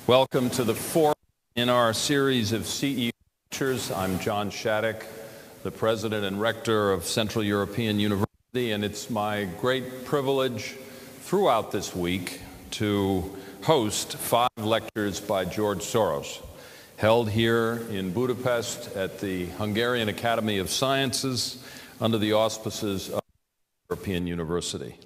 Welcome to the fourth in our series of CEO lectures. I'm John Shattuck, the president and rector of Central European University, and it's my great privilege throughout this week to host 5 lectures by George Soros, held here in Budapest at the Hungarian Academy of Sciences under the auspices of European University.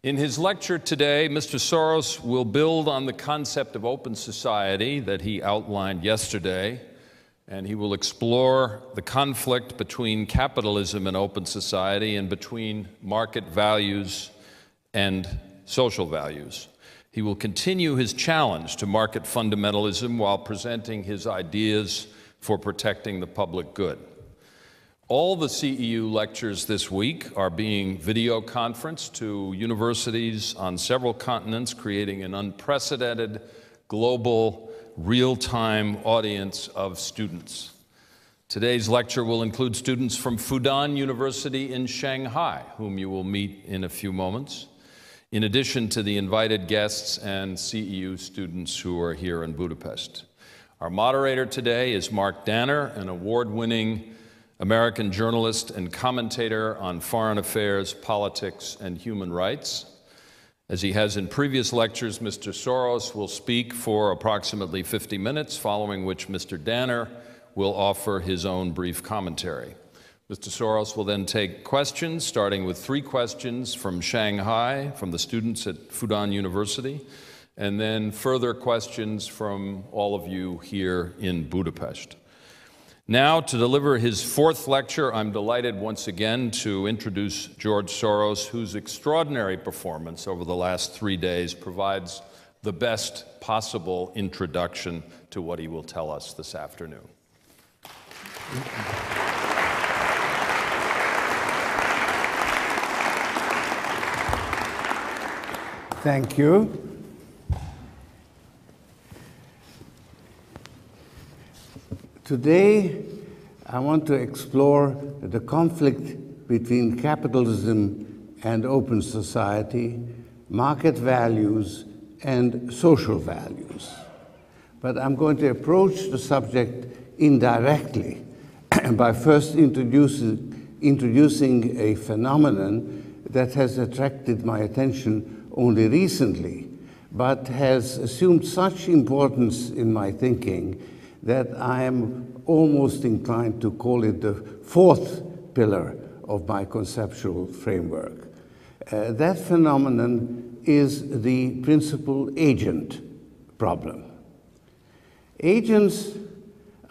In his lecture today, Mr. Soros will build on the concept of open society that he outlined yesterday, and he will explore the conflict between capitalism and open society and between market values and social values. He will continue his challenge to market fundamentalism while presenting his ideas for protecting the public good. All the CEU lectures this week are being video conferenced to universities on several continents, creating an unprecedented global real-time audience of students. Today's lecture will include students from Fudan University in Shanghai, whom you will meet in a few moments, in addition to the invited guests and CEU students who are here in Budapest. Our moderator today is Mark Danner, an award-winning American journalist and commentator on foreign affairs, politics, and human rights. As he has in previous lectures, Mr. Soros will speak for approximately 50 minutes, following which Mr. Danner will offer his own brief commentary. Mr. Soros will then take questions, starting with 3 questions from Shanghai, from the students at Fudan University, and then further questions from all of you here in Budapest. Now, to deliver his 4th lecture, I'm delighted once again to introduce George Soros, whose extraordinary performance over the last 3 days provides the best possible introduction to what he will tell us this afternoon. Thank you. Today, I want to explore the conflict between capitalism and open society, market values, and social values. But I'm going to approach the subject indirectly by first introducing a phenomenon that has attracted my attention only recently, but has assumed such importance in my thinking that I am almost inclined to call it the 4th pillar of my conceptual framework. That phenomenon is the principal-agent problem. Agents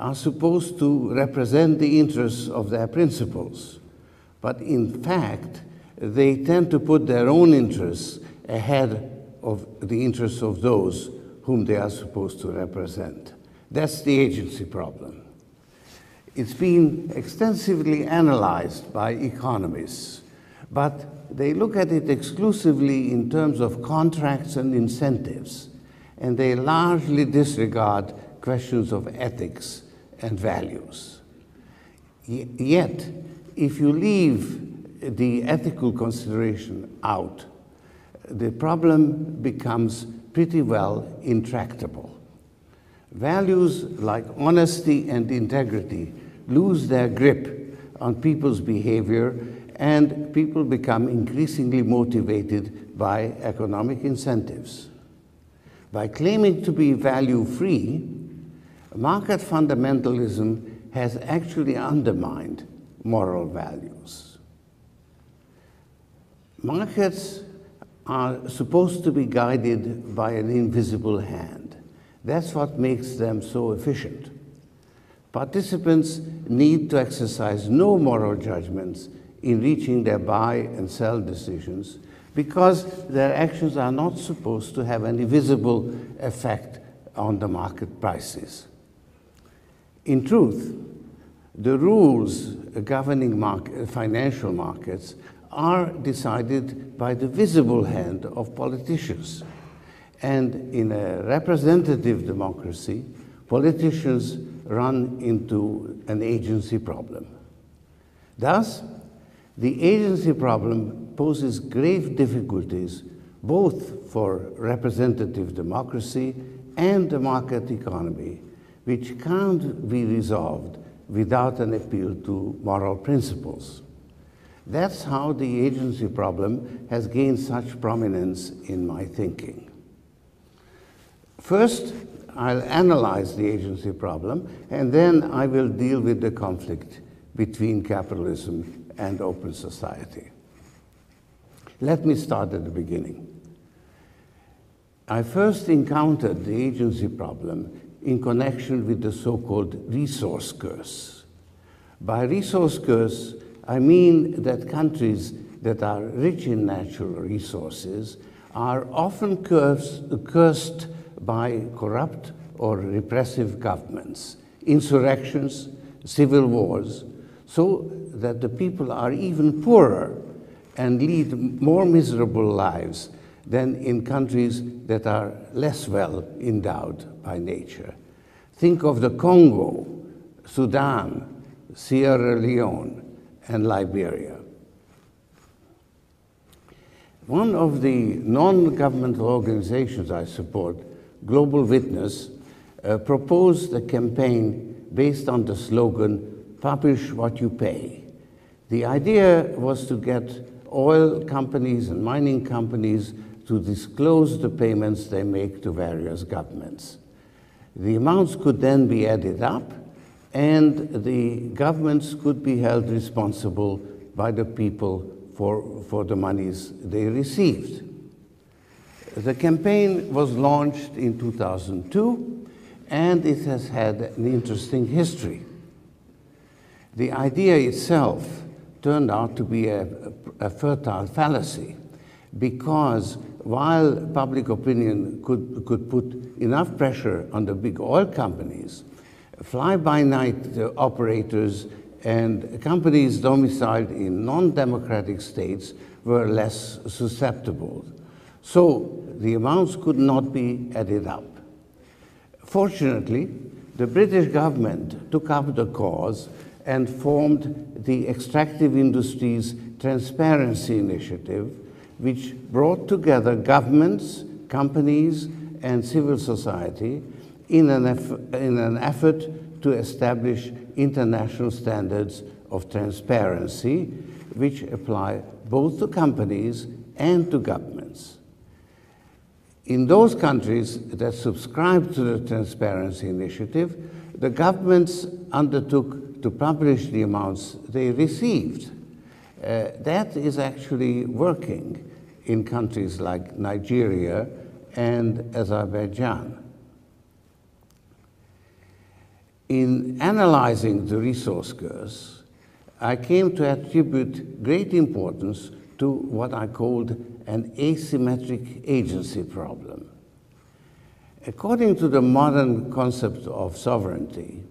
are supposed to represent the interests of their principals, but in fact, they tend to put their own interests ahead of the interests of those whom they are supposed to represent. That's the agency problem. It's been extensively analyzed by economists, but they look at it exclusively in terms of contracts and incentives, and they largely disregard questions of ethics and values. Yet, if you leave the ethical consideration out, the problem becomes pretty well intractable. Values like honesty and integrity lose their grip on people's behavior, and people become increasingly motivated by economic incentives. By claiming to be value-free, market fundamentalism has actually undermined moral values. Markets are supposed to be guided by an invisible hand. That's what makes them so efficient. Participants need to exercise no moral judgments in reaching their buy and sell decisions because their actions are not supposed to have any visible effect on the market prices. In truth, the rules governing financial markets are decided by the visible hand of politicians. And in a representative democracy, politicians run into an agency problem. Thus, the agency problem poses grave difficulties both for representative democracy and the market economy, which can't be resolved without an appeal to moral principles. That's how the agency problem has gained such prominence in my thinking. First, I'll analyze the agency problem, and then I will deal with the conflict between capitalism and open society. Let me start at the beginning. I first encountered the agency problem in connection with the so-called resource curse. By resource curse, I mean that countries that are rich in natural resources are often cursed by corrupt or repressive governments, insurrections, civil wars, so that the people are even poorer and lead more miserable lives than in countries that are less well endowed by nature. Think of the Congo, Sudan, Sierra Leone, and Liberia. One of the non-governmental organizations I support, Global Witness, proposed a campaign based on the slogan, "Publish what you pay." The idea was to get oil companies and mining companies to disclose the payments they make to various governments. The amounts could then be added up, and the governments could be held responsible by the people for the monies they received. The campaign was launched in 2002, and it has had an interesting history. The idea itself turned out to be a fertile fallacy, because while public opinion could put enough pressure on the big oil companies, fly-by-night operators and companies domiciled in non-democratic states were less susceptible. So the amounts could not be added up. Fortunately, the British government took up the cause and formed the Extractive Industries Transparency Initiative, which brought together governments, companies, and civil society in an effort to establish international standards of transparency, which apply both to companies and to governments. In those countries that subscribed to the Transparency Initiative, the governments undertook to publish the amounts they received. That is actually working in countries like Nigeria and Azerbaijan. In analyzing the resource curse, I came to attribute great importance to what I called an asymmetric agency problem. According to the modern concept of sovereignty,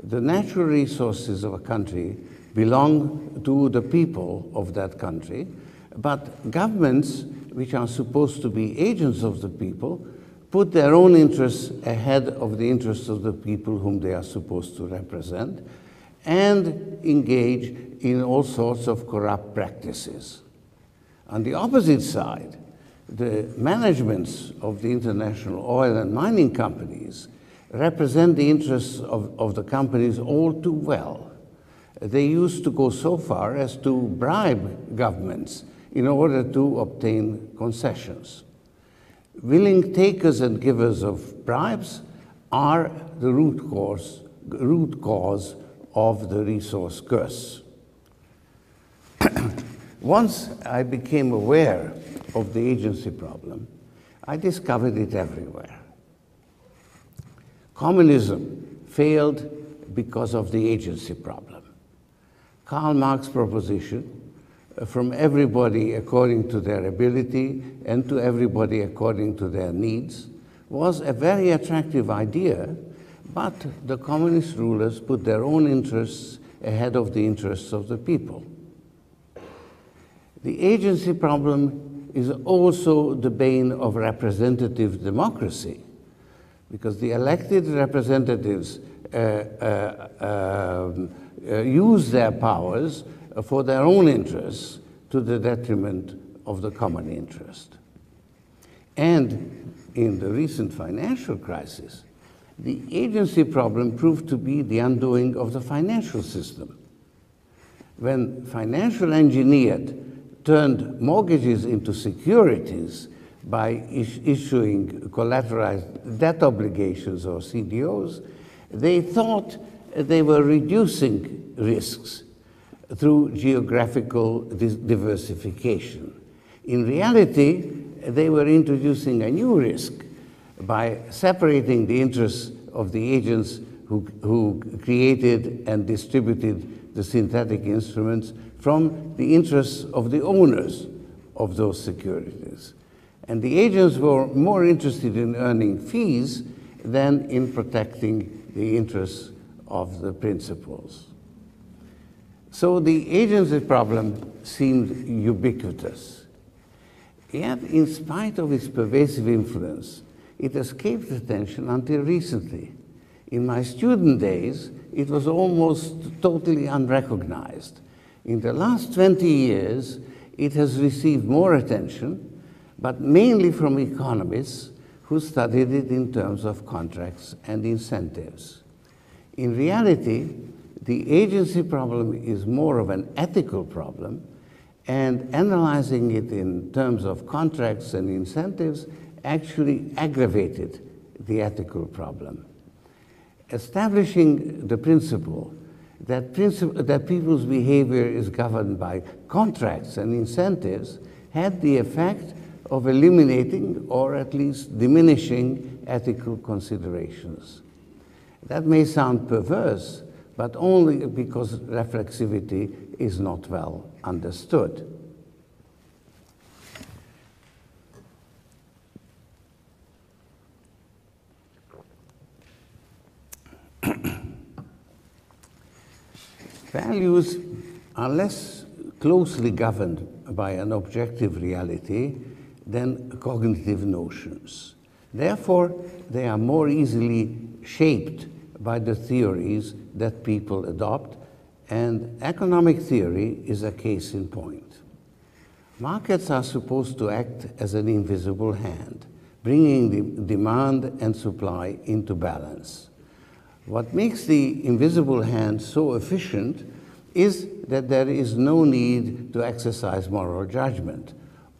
the natural resources of a country belong to the people of that country, but governments, which are supposed to be agents of the people, put their own interests ahead of the interests of the people whom they are supposed to represent, and engage in all sorts of corrupt practices. On the opposite side, the managements of the international oil and mining companies represent the interests of the companies all too well. They used to go so far as to bribe governments in order to obtain concessions. Willing takers and givers of bribes are the root cause of the resource curse. Once I became aware of the agency problem, I discovered it everywhere. Communism failed because of the agency problem. Karl Marx's proposition, from everybody according to their ability and to everybody according to their needs, was a very attractive idea, but the communist rulers put their own interests ahead of the interests of the people. The agency problem is also the bane of representative democracy, because the elected representatives use their powers for their own interests to the detriment of the common interest. And in the recent financial crisis, the agency problem proved to be the undoing of the financial system. When financial engineered turned mortgages into securities by issuing collateralized debt obligations or CDOs, they thought they were reducing risks through geographical diversification. In reality, they were introducing a new risk by separating the interests of the agents who created and distributed the synthetic instruments from the interests of the owners of those securities. And the agents were more interested in earning fees than in protecting the interests of the principals. So the agency problem seemed ubiquitous. Yet, in spite of its pervasive influence, it escaped attention until recently. In my student days, it was almost totally unrecognized. In the last 20 years, it has received more attention, but mainly from economists who studied it in terms of contracts and incentives. In reality, the agency problem is more of an ethical problem, and analyzing it in terms of contracts and incentives actually aggravated the ethical problem. Establishing the principle that people's behavior is governed by contracts and incentives had the effect of eliminating or at least diminishing ethical considerations. That may sound perverse, but only because reflexivity is not well understood. Values are less closely governed by an objective reality than cognitive notions. Therefore, they are more easily shaped by the theories that people adopt, and economic theory is a case in point. Markets are supposed to act as an invisible hand, bringing the demand and supply into balance. What makes the invisible hand so efficient is that there is no need to exercise moral judgment.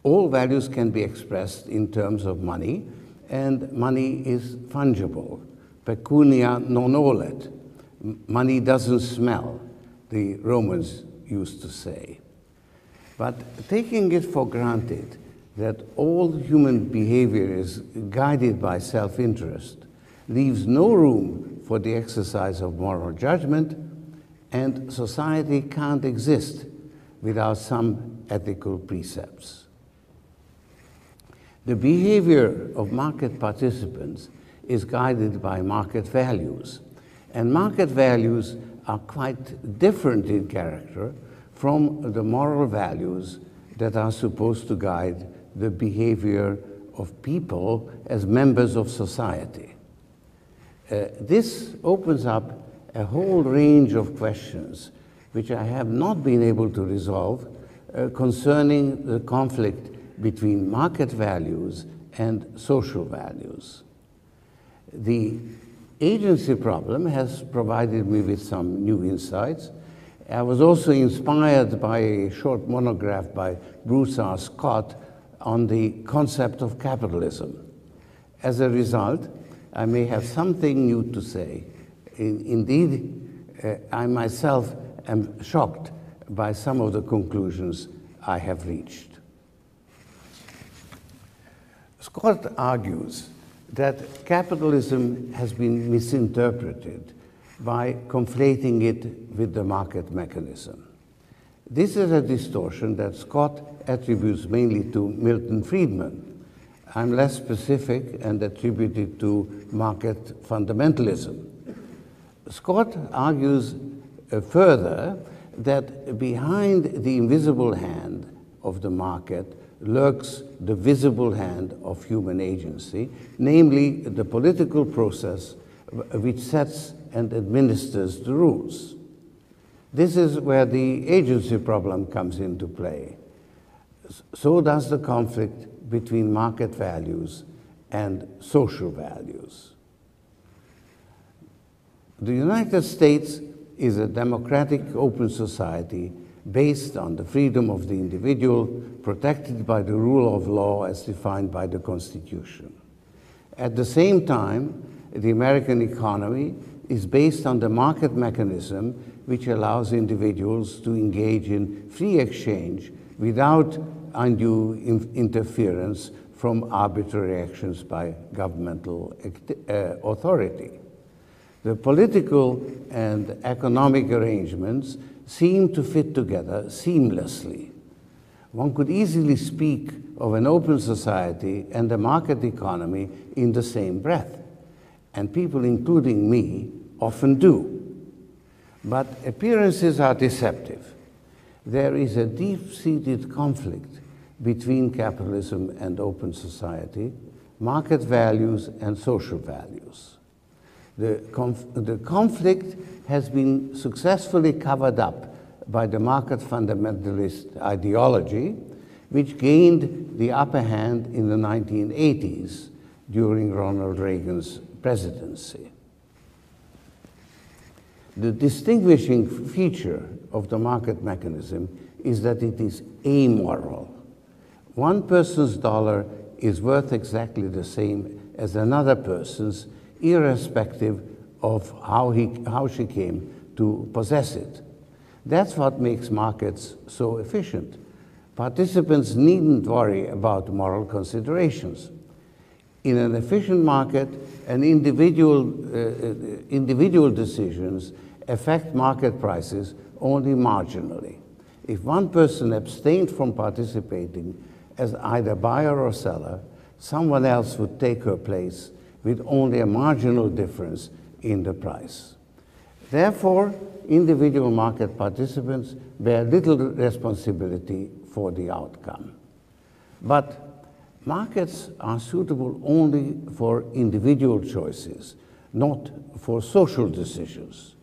All values can be expressed in terms of money, and money is fungible. Pecunia non olet. Money doesn't smell, the Romans used to say. But taking it for granted that all human behavior is guided by self-interest leaves no room for the exercise of moral judgment, and society can't exist without some ethical precepts. The behavior of market participants is guided by market values, and market values are quite different in character from the moral values that are supposed to guide the behavior of people as members of society. This opens up a whole range of questions which I have not been able to resolve concerning the conflict between market values and social values. The agency problem has provided me with some new insights. I was also inspired by a short monograph by Bruce R. Scott on the concept of capitalism. As a result, I may have something new to say. Indeed, I myself am shocked by some of the conclusions I have reached. Scott argues that capitalism has been misinterpreted by conflating it with the market mechanism. This is a distortion that Scott attributes mainly to Milton Friedman. I'm less specific and attribute it to market fundamentalism. Scott argues further that behind the invisible hand of the market lurks the visible hand of human agency, namely the political process which sets and administers the rules. This is where the agency problem comes into play. So does the conflict between market values and social values. The United States is a democratic, open society based on the freedom of the individual, protected by the rule of law as defined by the Constitution. At the same time, the American economy is based on the market mechanism which allows individuals to engage in free exchange without undue interference from arbitrary actions by governmental authority. The political and economic arrangements seem to fit together seamlessly. One could easily speak of an open society and a market economy in the same breath, and people, including me, often do. But appearances are deceptive. There is a deep-seated conflict between capitalism and open society, market values and social values. The conflict has been successfully covered up by the market fundamentalist ideology, which gained the upper hand in the 1980s during Ronald Reagan's presidency. The distinguishing feature of the market mechanism is that it is amoral. One person's dollar is worth exactly the same as another person's, irrespective of how she came to possess it. That's what makes markets so efficient. Participants needn't worry about moral considerations. In an efficient market, individual decisions affect market prices only marginally. If one person abstained from participating as either buyer or seller, someone else would take her place with only a marginal difference in the price. Therefore, individual market participants bear little responsibility for the outcome. But markets are suitable only for individual choices, not for social decisions.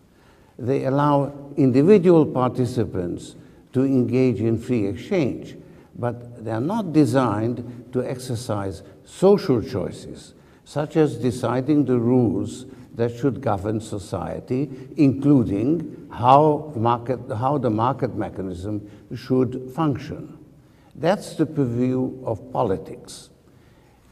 They allow individual participants to engage in free exchange, but they are not designed to exercise social choices, such as deciding the rules that should govern society, including how the market mechanism should function. That's the purview of politics.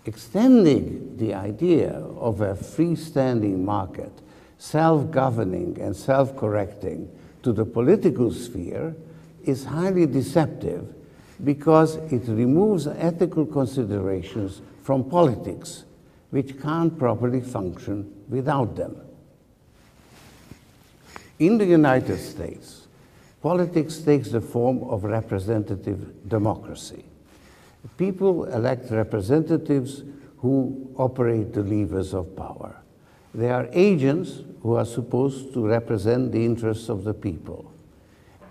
Extending the idea of a freestanding market, self-governing and self-correcting, to the political sphere is highly deceptive because it removes ethical considerations from politics, which can't properly function without them. In the United States, politics takes the form of representative democracy. People elect representatives who operate the levers of power. They are agents who are supposed to represent the interests of the people.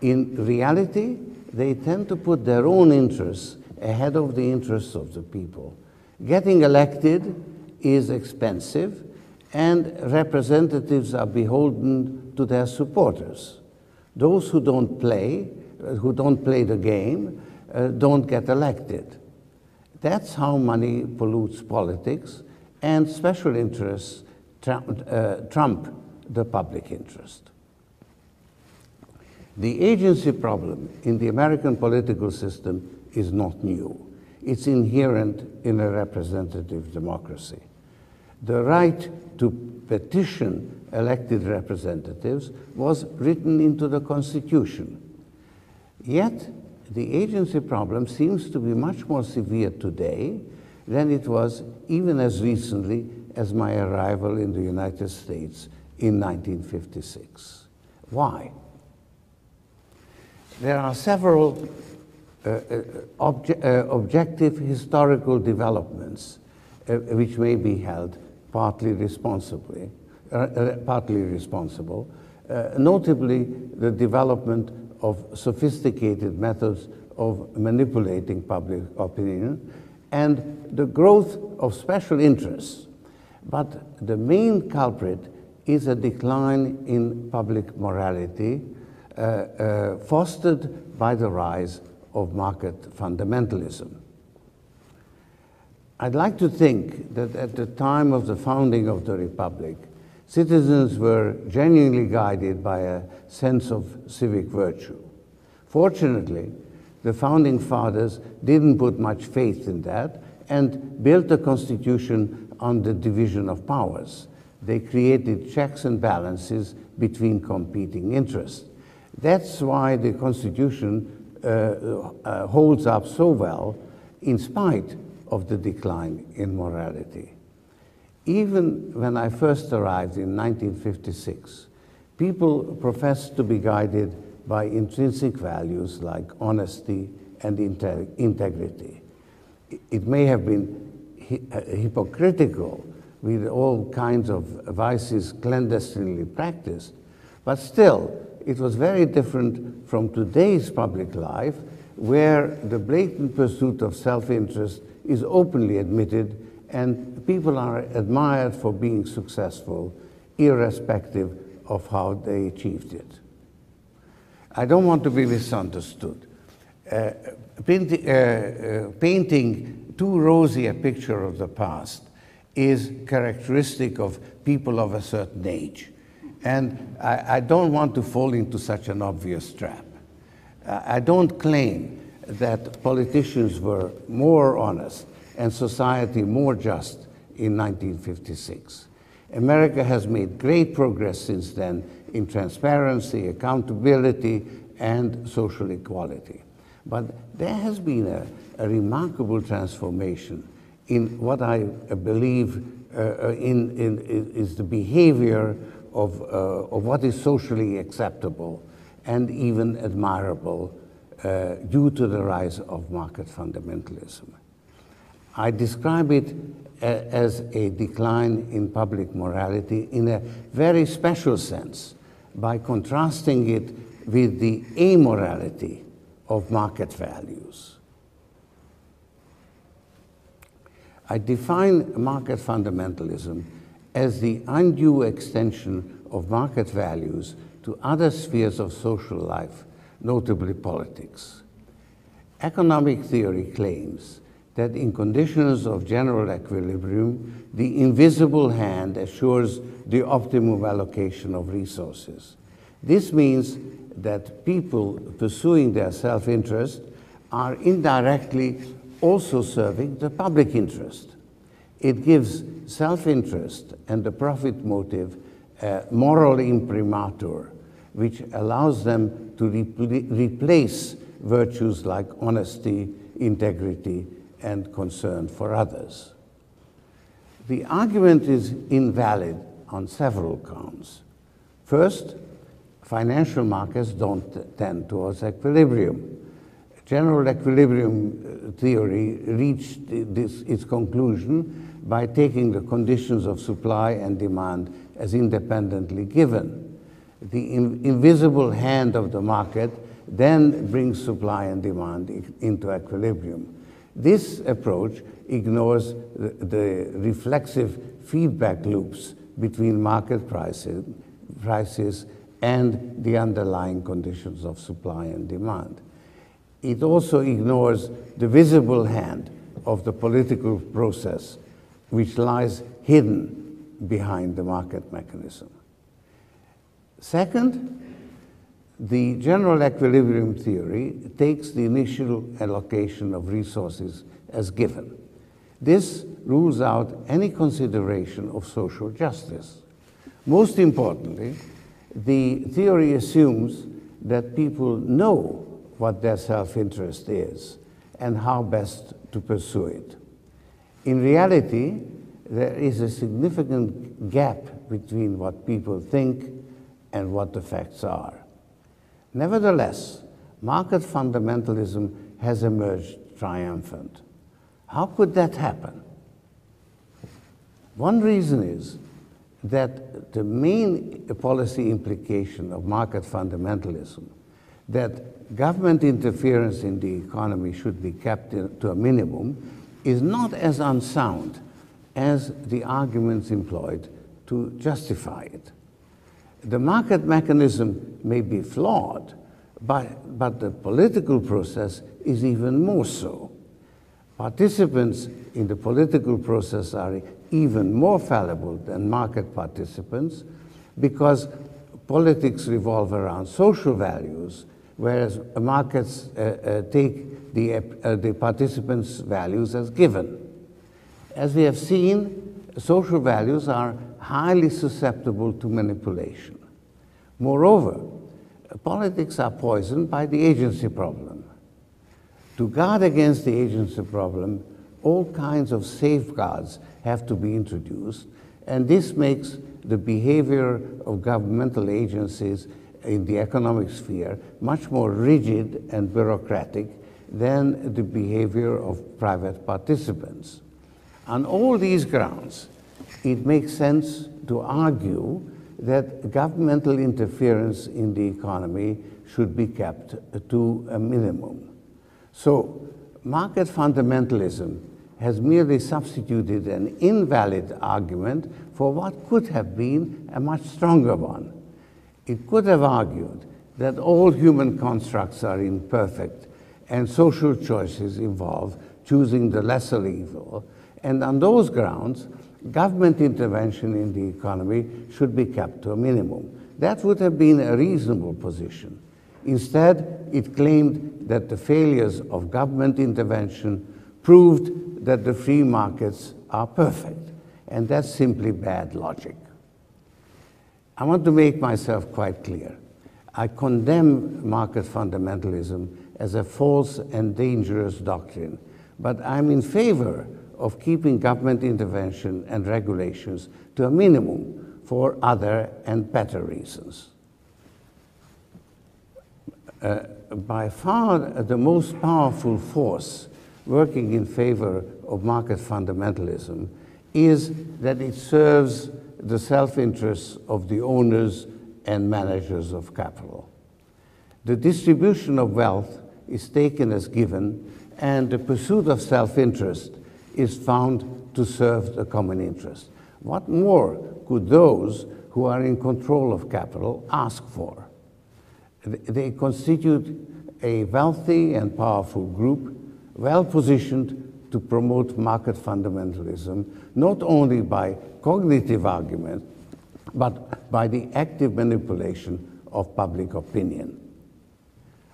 In reality, they tend to put their own interests ahead of the interests of the people. Getting elected is expensive, and representatives are beholden to their supporters. Those who don't play the game, don't get elected. That's how money pollutes politics, and special interests trump the public interest. The agency problem in the American political system is not new. It's inherent in a representative democracy. The right to petition elected representatives was written into the Constitution. Yet, the agency problem seems to be much more severe today than it was even as recently as my arrival in the United States in 1956. Why? There are several objective historical developments which may be held partly responsible, notably the development of sophisticated methods of manipulating public opinion and the growth of special interests. But the main culprit is a decline in public morality fostered by the rise of market fundamentalism. I'd like to think that at the time of the founding of the Republic, citizens were genuinely guided by a sense of civic virtue. Fortunately, the founding fathers didn't put much faith in that and built the Constitution on the division of powers. They created checks and balances between competing interests. That's why the Constitution holds up so well in spite of the decline in morality. Even when I first arrived in 1956, people professed to be guided by intrinsic values like honesty and integrity. It may have been hypocritical with all kinds of vices clandestinely practiced, but still, it was very different from today's public life, where the blatant pursuit of self-interest is openly admitted and people are admired for being successful, irrespective of how they achieved it. I don't want to be misunderstood. Painting too rosy a picture of the past is characteristic of people of a certain age. And I don't want to fall into such an obvious trap. I don't claim that politicians were more honest and society more just in 1956. America has made great progress since then in transparency, accountability, and social equality. But there has been a remarkable transformation in what I believe is the behavior of what is socially acceptable and even admirable due to the rise of market fundamentalism. I describe it as a decline in public morality in a very special sense by contrasting it with the amorality of market values. I define market fundamentalism as the undue extension of market values to other spheres of social life, notably politics. Economic theory claims that in conditions of general equilibrium, the invisible hand assures the optimum allocation of resources. This means that people pursuing their self-interest are indirectly also serving the public interest. It gives self-interest and the profit motive a moral imprimatur, which allows them to replace virtues like honesty, integrity, and concern for others. The argument is invalid on several counts. First, financial markets don't tend towards equilibrium. General equilibrium theory reached its conclusion by taking the conditions of supply and demand as independently given. The invisible hand of the market then brings supply and demand into equilibrium. This approach ignores the reflexive feedback loops between market prices and the underlying conditions of supply and demand. It also ignores the visible hand of the political process, which lies hidden behind the market mechanism. Second, the general equilibrium theory takes the initial allocation of resources as given. This rules out any consideration of social justice. Most importantly, the theory assumes that people know what their self-interest is and how best to pursue it. In reality, there is a significant gap between what people think and what the facts are. Nevertheless, market fundamentalism has emerged triumphant. How could that happen? One reason is that the main policy implication of market fundamentalism, that government interference in the economy should be kept to a minimum, is not as unsound as the arguments employed to justify it. The market mechanism may be flawed, but the political process is even more so. Participants in the political process are even more fallible than market participants because politics revolve around social values, whereas markets take the participants' values as given. As we have seen, social values are highly susceptible to manipulation. Moreover, politics are poisoned by the agency problem. To guard against the agency problem, all kinds of safeguards have to be introduced, and this makes the behavior of governmental agencies in the economic sphere much more rigid and bureaucratic than the behavior of private participants. On all these grounds, it makes sense to argue that governmental interference in the economy should be kept to a minimum. So, market fundamentalism has merely substituted an invalid argument for what could have been a much stronger one. It could have argued that all human constructs are imperfect and social choices involve choosing the lesser evil, and on those grounds, government intervention in the economy should be kept to a minimum. That would have been a reasonable position. Instead, it claimed that the failures of government intervention proved that the free markets are perfect, and that's simply bad logic. I want to make myself quite clear. I condemn market fundamentalism as a false and dangerous doctrine, but I'm in favor of keeping government intervention and regulations to a minimum for other and better reasons. By far the most powerful force working in favor of market fundamentalism is that it serves the self-interests of the owners and managers of capital. The distribution of wealth is taken as given, and the pursuit of self-interest is found to serve the common interest. What more could those who are in control of capital ask for? They constitute a wealthy and powerful group, well positioned to promote market fundamentalism, not only by cognitive argument, but by the active manipulation of public opinion.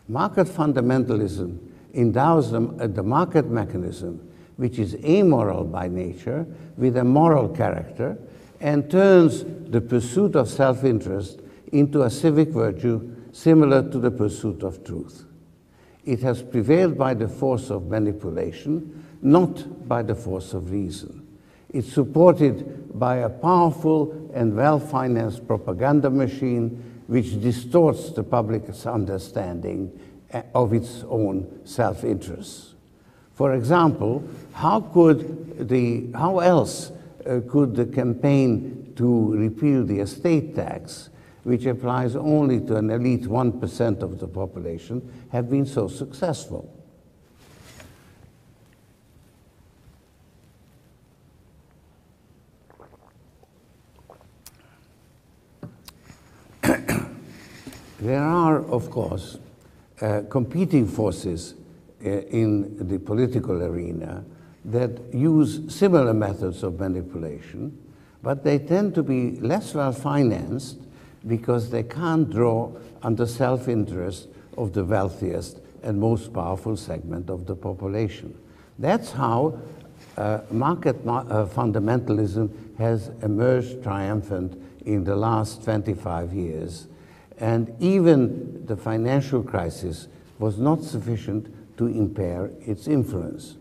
Market fundamentalism endows the market mechanism, which is amoral by nature, with a moral character, and turns the pursuit of self-interest into a civic virtue similar to the pursuit of truth. It has prevailed by the force of manipulation, not by the force of reason. It's supported by a powerful and well-financed propaganda machine which distorts the public's understanding of its own self-interests. For example, how else could the campaign to repeal the estate tax, which applies only to an elite 1% of the population, have been so successful? There are, of course, competing forces in the political arena that use similar methods of manipulation, but they tend to be less well financed because they can't draw on the self-interest of the wealthiest and most powerful segment of the population. That's how market fundamentalism has emerged triumphant in the last 25 years. And even the financial crisis was not sufficient to impair its influence.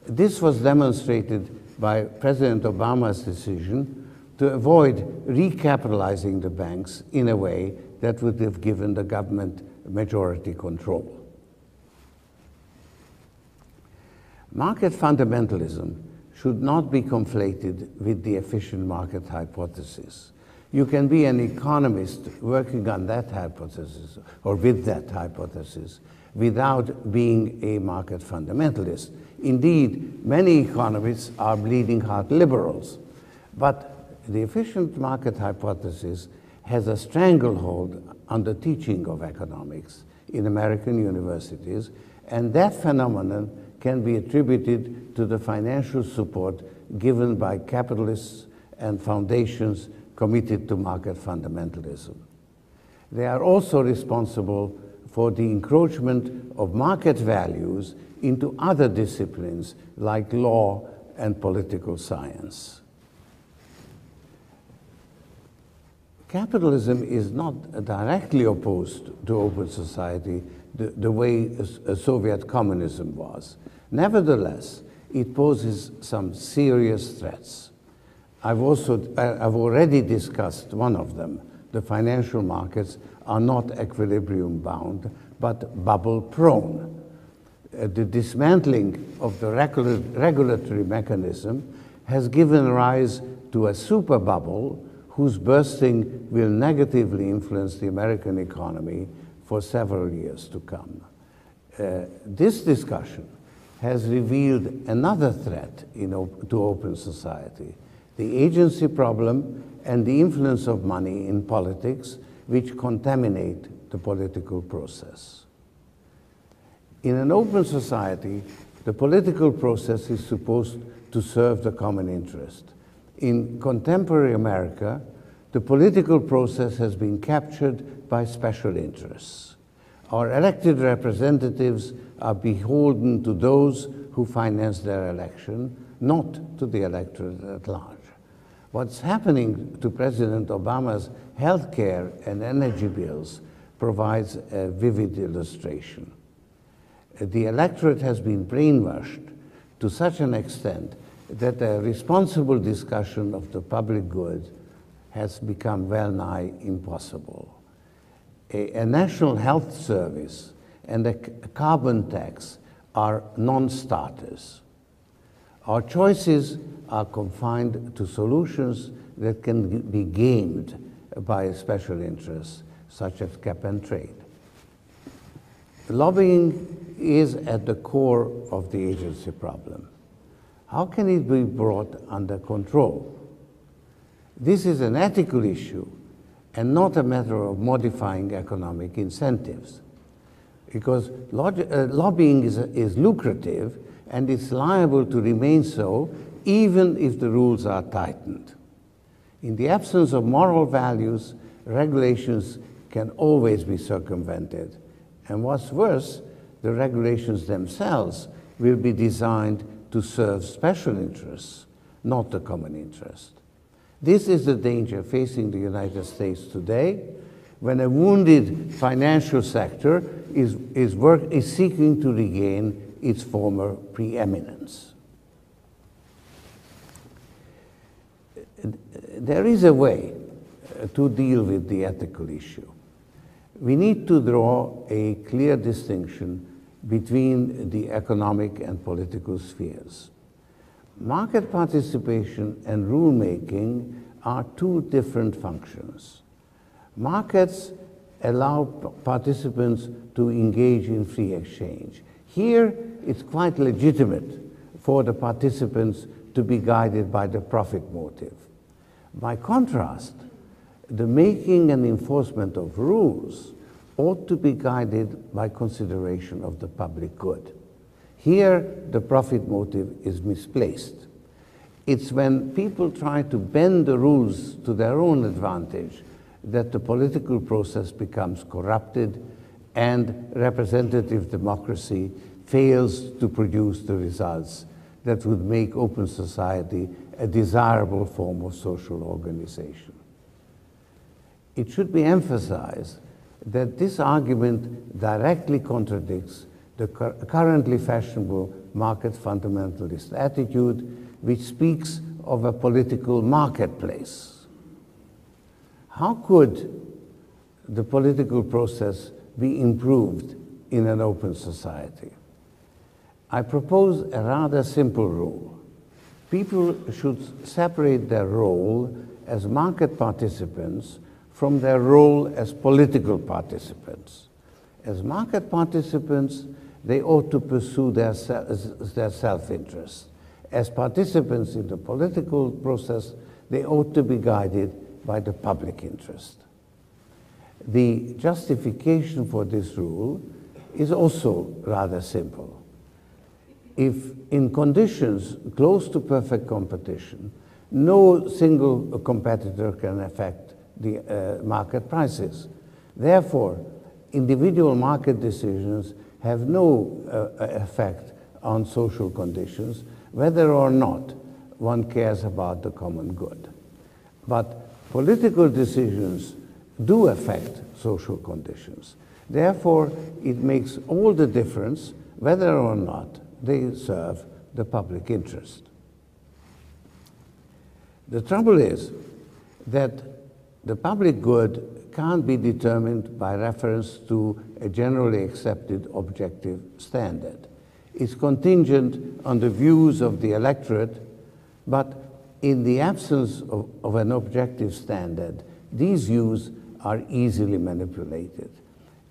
This was demonstrated by President Obama's decision to avoid recapitalizing the banks in a way that would have given the government majority control. Market fundamentalism should not be conflated with the efficient market hypothesis. You can be an economist working on that hypothesis or with that hypothesis without being a market fundamentalist. Indeed, many economists are bleeding heart liberals, but the efficient market hypothesis has a stranglehold on the teaching of economics in American universities, and that phenomenon can be attributed to the financial support given by capitalists and foundations committed to market fundamentalism. They are also responsible for the encroachment of market values into other disciplines like law and political science. Capitalism is not directly opposed to open society the way Soviet communism was. Nevertheless, it poses some serious threats. I've already discussed one of them. The financial markets are not equilibrium bound, but bubble prone. The dismantling of the regulatory mechanism has given rise to a super bubble whose bursting will negatively influence the American economy for several years to come. This discussion has revealed another threat to open society, the agency problem and the influence of money in politics, which contaminate the political process. In an open society, the political process is supposed to serve the common interest. In contemporary America, the political process has been captured by special interests. Our elected representatives are beholden to those who finance their election, not to the electorate at large. What's happening to President Obama's healthcare and energy bills provides a vivid illustration. The electorate has been brainwashed to such an extent that a responsible discussion of the public good has become well nigh impossible. A national health service and a carbon tax are non-starters. Our choices are confined to solutions that can be gamed by special interests, such as cap and trade. Lobbying is at the core of the agency problem. How can it be brought under control? This is an ethical issue and not a matter of modifying economic incentives, because lobbying is lucrative and it's liable to remain so even if the rules are tightened. In the absence of moral values, regulations can always be circumvented. And what's worse, the regulations themselves will be designed to serve special interests, not the common interest. This is the danger facing the United States today, when a wounded financial sector is seeking to regain its former preeminence. There is a way to deal with the ethical issue. We need to draw a clear distinction between the economic and political spheres. Market participation and rulemaking are two different functions. Markets allow participants to engage in free exchange. Here, it's quite legitimate for the participants to be guided by the profit motive. By contrast, the making and enforcement of rules ought to be guided by consideration of the public good. Here, the profit motive is misplaced. It's when people try to bend the rules to their own advantage that the political process becomes corrupted and representative democracy fails to produce the results that would make open society a desirable form of social organization. It should be emphasized that this argument directly contradicts the currently fashionable market fundamentalist attitude, which speaks of a political marketplace. How could the political process be improved in an open society? I propose a rather simple rule. People should separate their role as market participants from their role as political participants. As market participants, they ought to pursue their self-interest. As participants in the political process, they ought to be guided by the public interest. The justification for this rule is also rather simple. if in conditions close to perfect competition, no single competitor can affect the market prices. Therefore, individual market decisions have no effect on social conditions, whether or not one cares about the common good. But political decisions do affect social conditions. Therefore, it makes all the difference whether or not they serve the public interest. The trouble is that the public good can't be determined by reference to a generally accepted objective standard. It's contingent on the views of the electorate, but in the absence of an objective standard, these views are easily manipulated.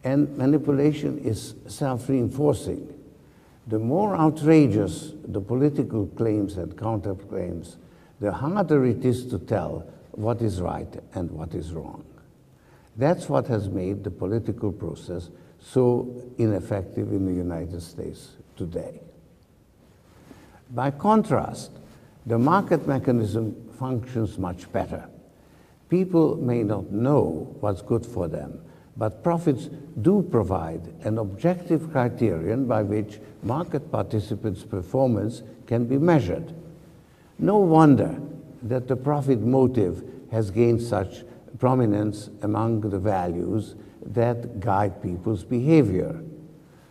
And manipulation is self-reinforcing. The more outrageous the political claims and counterclaims, the harder it is to tell what is right and what is wrong. That's what has made the political process so ineffective in the United States today. By contrast, the market mechanism functions much better. People may not know what's good for them, but profits do provide an objective criterion by which market participants' performance can be measured. No wonder that the profit motive has gained such prominence among the values that guide people's behavior.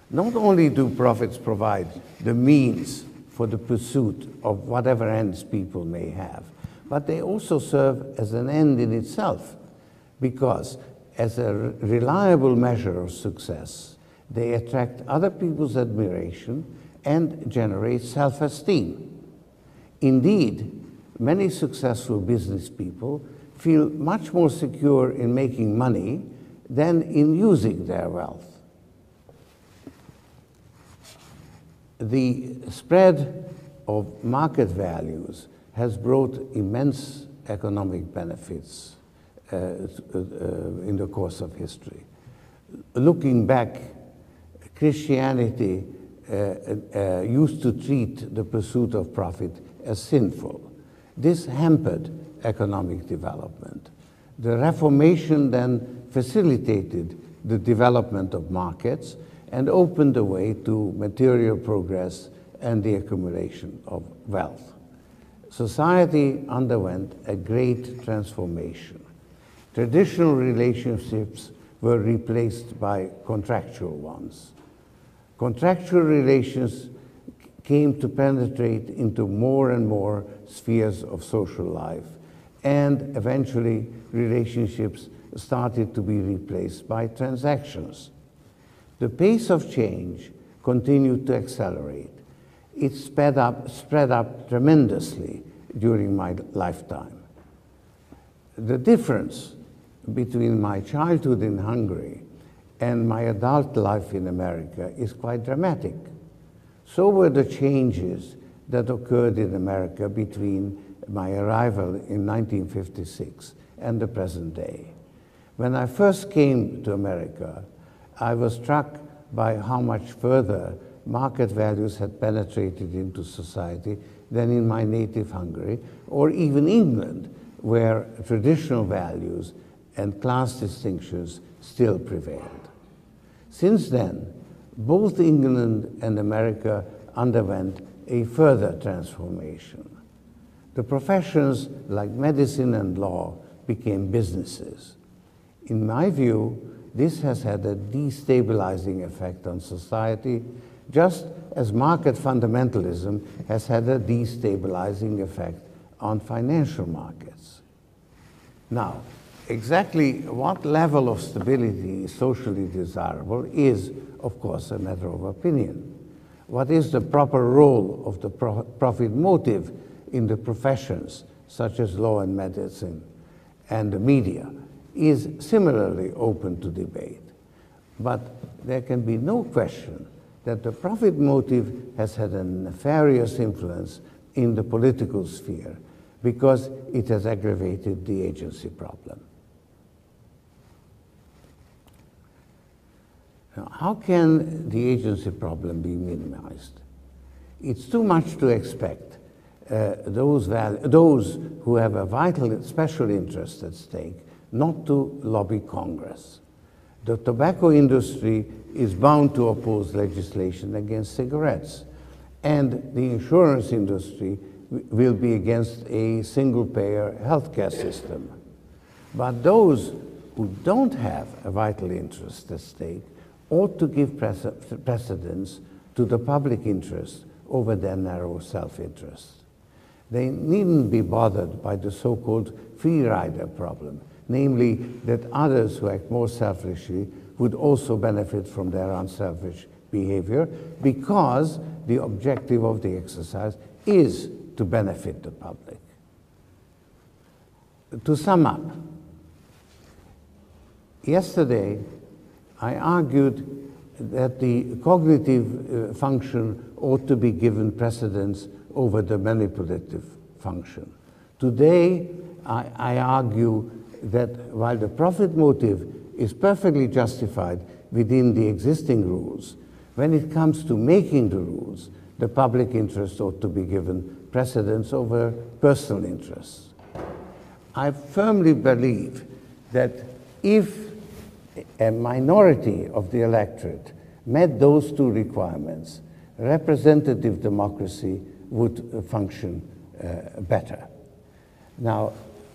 Not only do profits provide the means for the pursuit of whatever ends people may have, but they also serve as an end in itself, because as a reliable measure of success, they attract other people's admiration and generate self-esteem. Indeed, many successful business people feel much more secure in making money than in using their wealth. The spread of market values has brought immense economic benefits in the course of history. Looking back, Christianity used to treat the pursuit of profit as sinful. This hampered economic development. The Reformation then facilitated the development of markets and opened the way to material progress and the accumulation of wealth. Society underwent a great transformation. Traditional relationships were replaced by contractual ones. Contractual relations came to penetrate into more and more spheres of social life, and eventually relationships started to be replaced by transactions. The pace of change continued to accelerate. It spread up tremendously during my lifetime. The difference between my childhood in Hungary and my adult life in America is quite dramatic. So were the changes that occurred in America between my arrival in 1956 and the present day. When I first came to America, I was struck by how much further market values had penetrated into society than in my native Hungary, or even England, where traditional values and class distinctions still prevailed. Since then, both England and America underwent a further transformation. The professions like medicine and law became businesses. In my view, this has had a destabilizing effect on society, just as market fundamentalism has had a destabilizing effect on financial markets. Now, exactly what level of stability is socially desirable is, of course, a matter of opinion. What is the proper role of the profit motive in the professions, such as law and medicine, and the media, is similarly open to debate. But there can be no question that the profit motive has had a nefarious influence in the political sphere because it has aggravated the agency problem. Now, how can the agency problem be minimized? It's too much to expect those who have a vital special interest at stake not to lobby Congress. The tobacco industry is bound to oppose legislation against cigarettes, and the insurance industry will be against a single-payer healthcare system. But those who don't have a vital interest at stake ought to give precedence to the public interest over their narrow self-interest. They needn't be bothered by the so-called free rider problem, namely that others who act more selfishly would also benefit from their unselfish behavior, because the objective of the exercise is to benefit the public. To sum up, yesterday I argued that the cognitive function ought to be given precedence over the manipulative function. Today I argue that while the profit motive is perfectly justified within the existing rules, when it comes to making the rules, the public interest ought to be given precedence over personal interests. I firmly believe that if a minority of the electorate met those two requirements, representative democracy would function better. Now,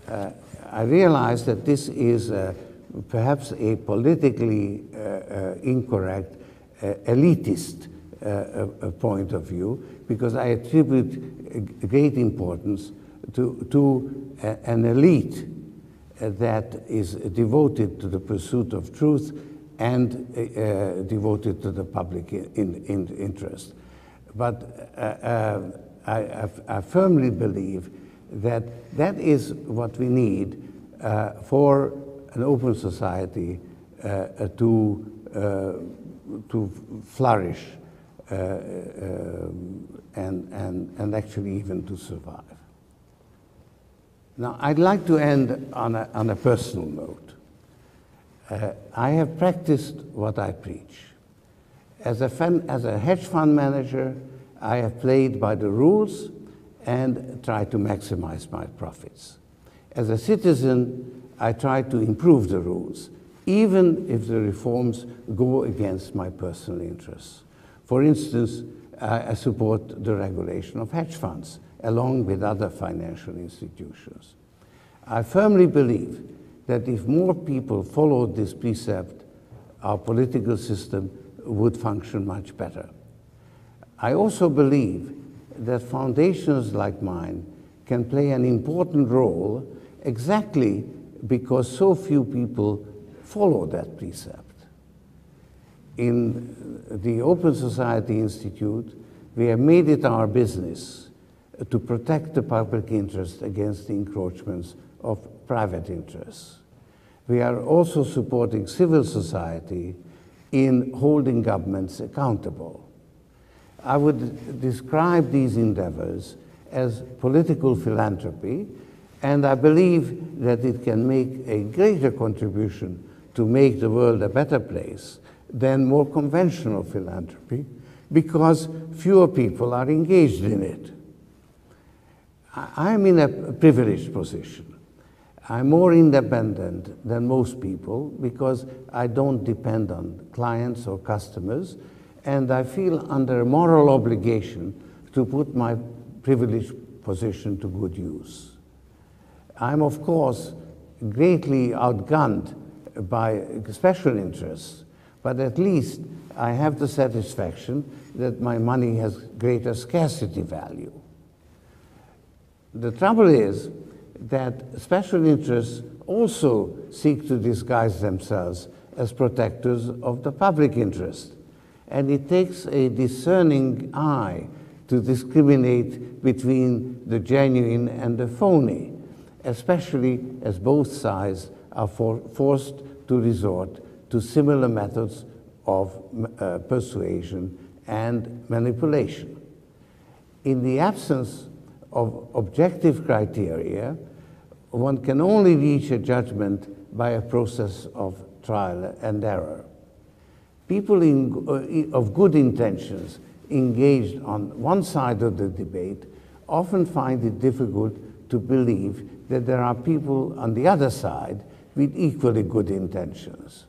I realize that this is perhaps a politically incorrect, elitist point of view, because I attribute great importance to an elite that is devoted to the pursuit of truth and devoted to the public interest. But I firmly believe that that is what we need for an open society to flourish and actually even to survive. Now, I'd like to end on a personal note. I have practiced what I preach. As a hedge fund manager, I have played by the rules and tried to maximize my profits. As a citizen, I try to improve the rules, even if the reforms go against my personal interests. For instance, I support the regulation of hedge funds, along with other financial institutions. I firmly believe that if more people followed this precept, our political system would function much better. I also believe that foundations like mine can play an important role exactly because so few people follow that precept. In the Open Society Institute, we have made it our business to protect the public interest against the encroachments of private interests. We are also supporting civil society in holding governments accountable. I would describe these endeavors as political philanthropy, and I believe that it can make a greater contribution to make the world a better place than more conventional philanthropy, because fewer people are engaged in it. I'm in a privileged position. I'm more independent than most people because I don't depend on clients or customers, and I feel under a moral obligation to put my privileged position to good use. I'm, of course, greatly outgunned by special interests, but at least I have the satisfaction that my money has greater scarcity value. The trouble is that special interests also seek to disguise themselves as protectors of the public interest. And it takes a discerning eye to discriminate between the genuine and the phony, especially as both sides are forced to resort to similar methods of persuasion and manipulation. In the absence of objective criteria, one can only reach a judgment by a process of trial and error. People of good intentions engaged on one side of the debate often find it difficult to believe that there are people on the other side with equally good intentions.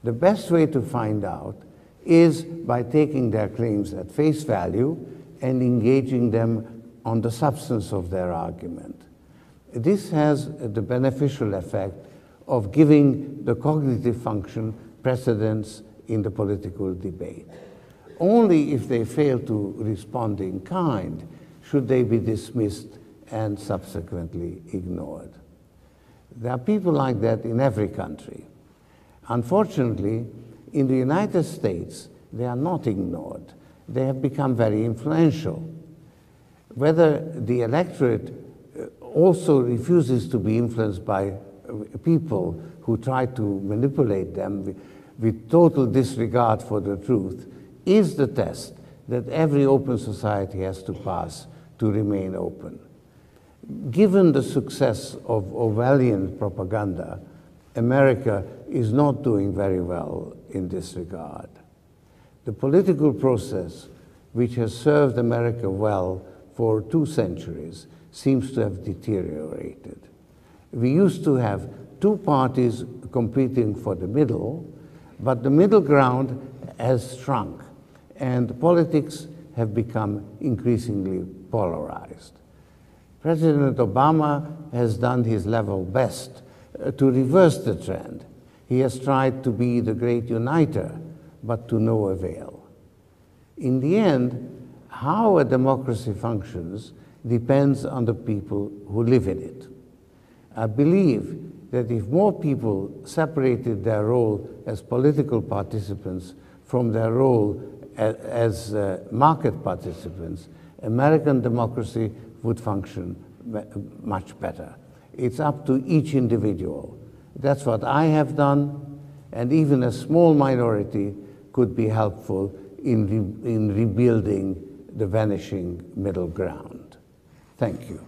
The best way to find out is by taking their claims at face value and engaging them on the substance of their argument. This has the beneficial effect of giving the cognitive function precedence in the political debate. Only if they fail to respond in kind should they be dismissed and subsequently ignored. There are people like that in every country. Unfortunately, in the United States, they are not ignored. They have become very influential. Whether the electorate also refuses to be influenced by people who try to manipulate them with total disregard for the truth is the test that every open society has to pass to remain open. Given the success of Orwellian propaganda, America is not doing very well in this regard. The political process, which has served America well for 2 centuries, seems to have deteriorated. We used to have 2 parties competing for the middle, but the middle ground has shrunk, and politics have become increasingly polarized. President Obama has done his level best to reverse the trend. He has tried to be the great uniter, but to no avail. In the end, how a democracy functions depends on the people who live in it. I believe that if more people separated their role as political participants from their role as market participants, American democracy would function much better. It's up to each individual. That's what I have done, and even a small minority could be helpful in rebuilding the vanishing middle ground. Thank you.